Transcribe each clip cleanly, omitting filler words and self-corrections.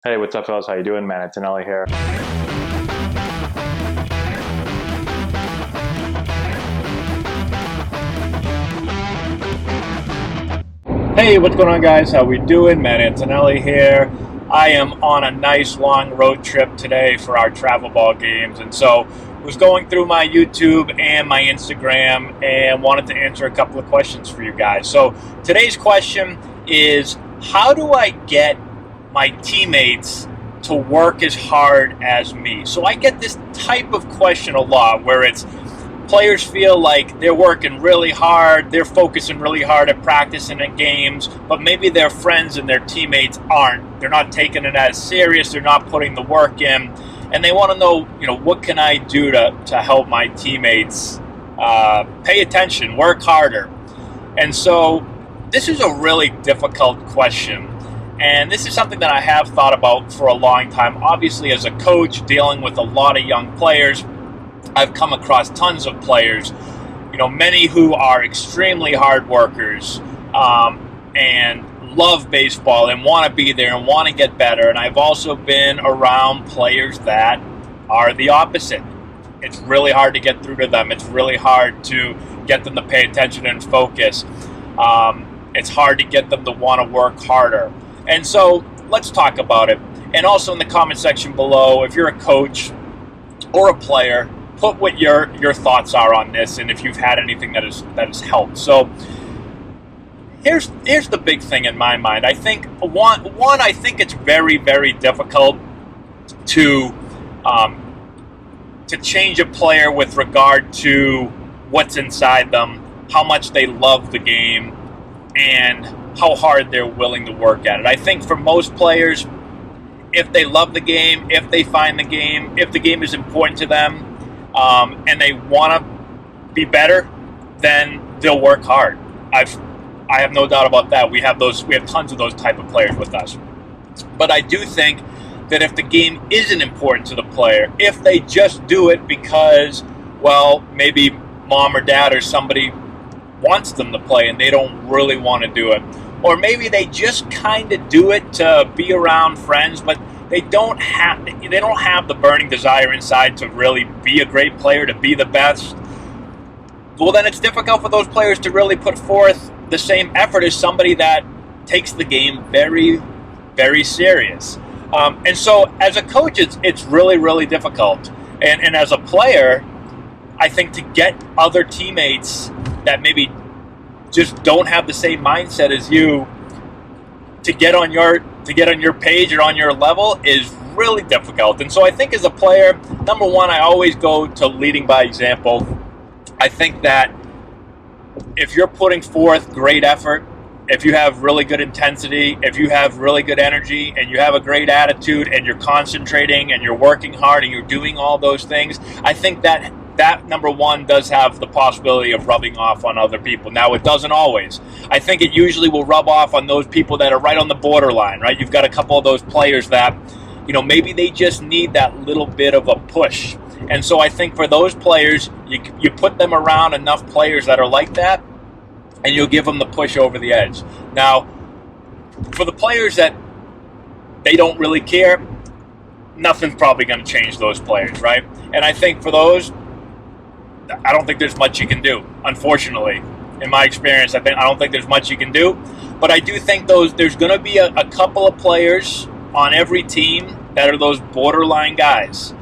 Hey, what's up, fellas? How you doing, man? Antonelli here. Hey, what's going on, guys? How we doing? Matt Antonelli here. I am on a nice long road trip today for our travel ball games, and so was going through my YouTube and my Instagram and wanted to answer a couple of questions for you guys. So today's question is, how do I get my teammates to work as hard as me? So I get this type of question a lot where it's players feel like they're working really hard, they're focusing really hard at practicing at games, but maybe their friends and their teammates aren't. They're not taking it as serious, they're not putting the work in, and they want to know, what can I do to help my teammates pay attention, work harder? And so this is a really difficult question. And this is something that I have thought about for a long time. Obviously, as a coach dealing with a lot of young players, I've come across tons of players, many who are extremely hard workers and love baseball and want to be there and want to get better. And I've also been around players that are the opposite. It's really hard to get through to them. It's really hard to get them to pay attention and focus. It's hard to get them to want to work harder. And so let's talk about it. And also in the comment section below, if you're a coach or a player, put what your thoughts are on this, and if you've had anything that has helped. So here's the big thing in my mind. I think I think it's very, very difficult to change a player with regard to what's inside them, how much they love the game, and how hard they're willing to work at it. I think for most players, if they love the game, if they find the game, if the game is important to them, and they want to be better, then they'll work hard. I have no doubt about that. We have tons of those type of players with us. But I do think that if the game isn't important to the player, if they just do it because, well, maybe mom or dad or somebody wants them to play and they don't really want to do it, or maybe they just kind of do it to be around friends, but they don't have the burning desire inside to really be a great player, to be the best. Well, then it's difficult for those players to really put forth the same effort as somebody that takes the game very, very serious. And so as a coach, it's really, really difficult. And as a player, I think to get other teammates that maybe just don't have the same mindset as you to get on your page or on your level is really difficult. And so I think as a player, number one, I always go to leading by example. I think that if you're putting forth great effort, if you have really good intensity, if you have really good energy and you have a great attitude and you're concentrating and you're working hard and you're doing all those things, I think that number one does have the possibility of rubbing off on other people. Now, it doesn't always. I think it usually will rub off on those people that are right on the borderline, right? You've got a couple of those players that, maybe they just need that little bit of a push. And so I think for those players, you put them around enough players that are like that, and you'll give them the push over the edge. Now, for the players that they don't really care, nothing's probably going to change those players, right? And I think for those, I don't think there's much you can do, unfortunately. In my experience, I don't think there's much you can do. But I do think there's going to be a couple of players on every team that are those borderline guys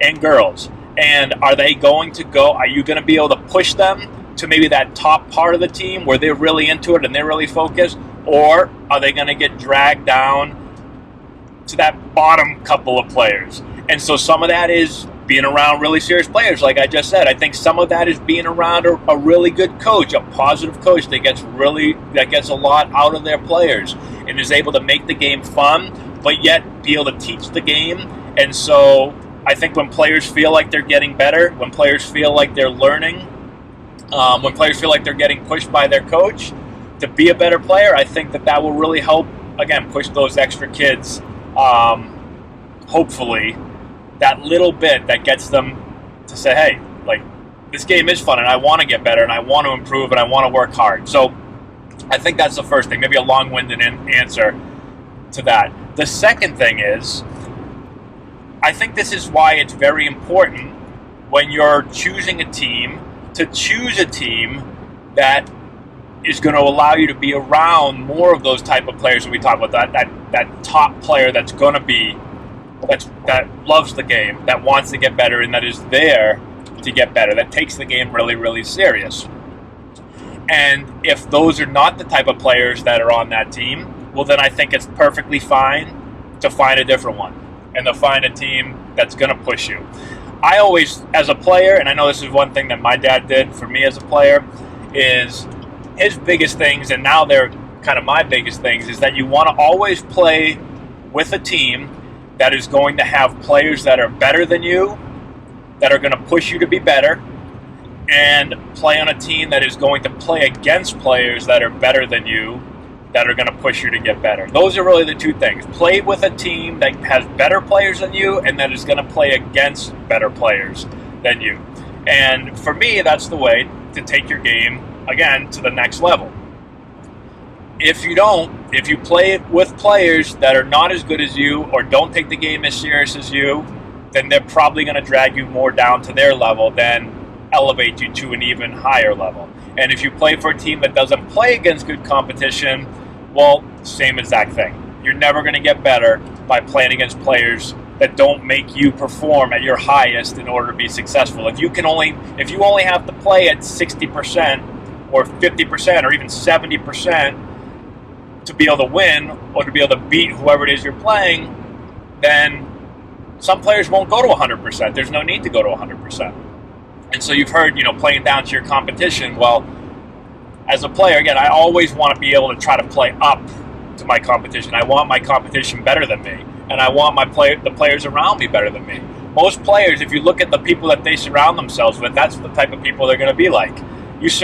and girls. And are you going to be able to push them to maybe that top part of the team where they're really into it and they're really focused? Or are they going to get dragged down to that bottom couple of players? And so some of that is being around really serious players, like I just said. I think some of that is being around a really good coach, a positive coach that gets a lot out of their players and is able to make the game fun, but yet be able to teach the game. And so I think when players feel like they're getting better, when players feel like they're learning, when players feel like they're getting pushed by their coach to be a better player, I think that will really help, again, push those extra kids, hopefully, that little bit that gets them to say, hey, this game is fun and I want to get better and I want to improve and I want to work hard. So I think that's the first thing, maybe a long-winded answer to that. The second thing is, I think this is why it's very important when you're choosing a team to choose a team that is going to allow you to be around more of those type of players that we talk about, that top player that's going to be, that loves the game, that wants to get better, and that is there to get better, that takes the game really, really serious. And if those are not the type of players that are on that team, well, then I think it's perfectly fine to find a different one and to find a team that's going to push you. I always, as a player, and I know this is one thing that my dad did for me as a player, is his biggest things, and now they're kind of my biggest things, is that you want to always play with a team that is going to have players that are better than you, that are going to push you to be better, and play on a team that is going to play against players that are better than you, that are going to push you to get better. Those are really the two things. Play with a team that has better players than you, and that is going to play against better players than you. And for me, that's the way to take your game, again, to the next level. If you play with players that are not as good as you or don't take the game as serious as you, then they're probably going to drag you more down to their level than elevate you to an even higher level. And if you play for a team that doesn't play against good competition, well, same exact thing. You're never going to get better by playing against players that don't make you perform at your highest in order to be successful. If you only have to play at 60% or 50% or even 70% to be able to win or to be able to beat whoever it is you're playing, then some players won't go to 100%. There's no need to go to 100%. And so you've heard, playing down to your competition. Well, as a player, again, I always want to be able to try to play up to my competition. I want my competition better than me, and I want the players around me better than me. Most players, if you look at the people that they surround themselves with, that's the type of people they're going to be like. If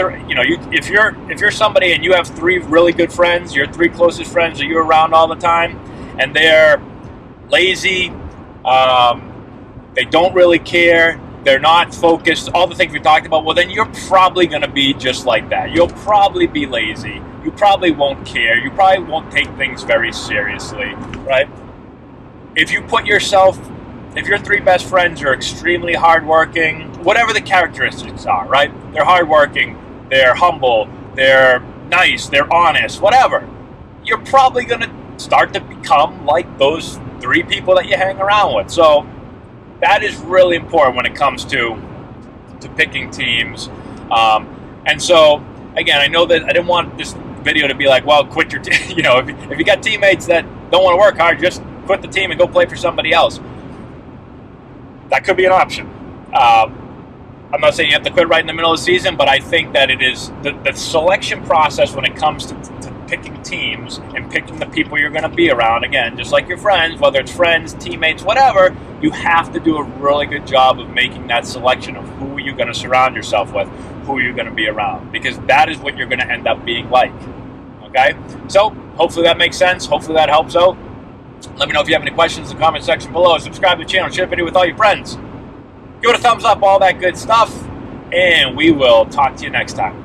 you're somebody and you have 3 really good friends, your 3 closest friends that you're around all the time, and they're lazy, they don't really care, they're not focused, all the things we talked about, well, then you're probably going to be just like that. You'll probably be lazy. You probably won't care. You probably won't take things very seriously, right? If your 3 best friends are extremely hardworking, whatever the characteristics are, right? They're hardworking, they're humble, they're nice, they're honest, whatever. You're probably going to start to become like those 3 people that you hang around with. So that is really important when it comes to picking teams. And so, again, I know that I didn't want this video to be like, well, quit your team. If you got teammates that don't want to work hard, just quit the team and go play for somebody else. That could be an option. I'm not saying you have to quit right in the middle of the season, but I think that it is the selection process when it comes to picking teams and picking the people you're going to be around. Again, just like your friends, whether it's friends, teammates, whatever, you have to do a really good job of making that selection of who you're going to surround yourself with, who you're going to be around, because that is what you're going to end up being like. Okay? So hopefully that makes sense. Hopefully that helps out. Let me know if you have any questions in the comment section below. Subscribe to the channel, share the video with all your friends. Give it a thumbs up, all that good stuff, and we will talk to you next time.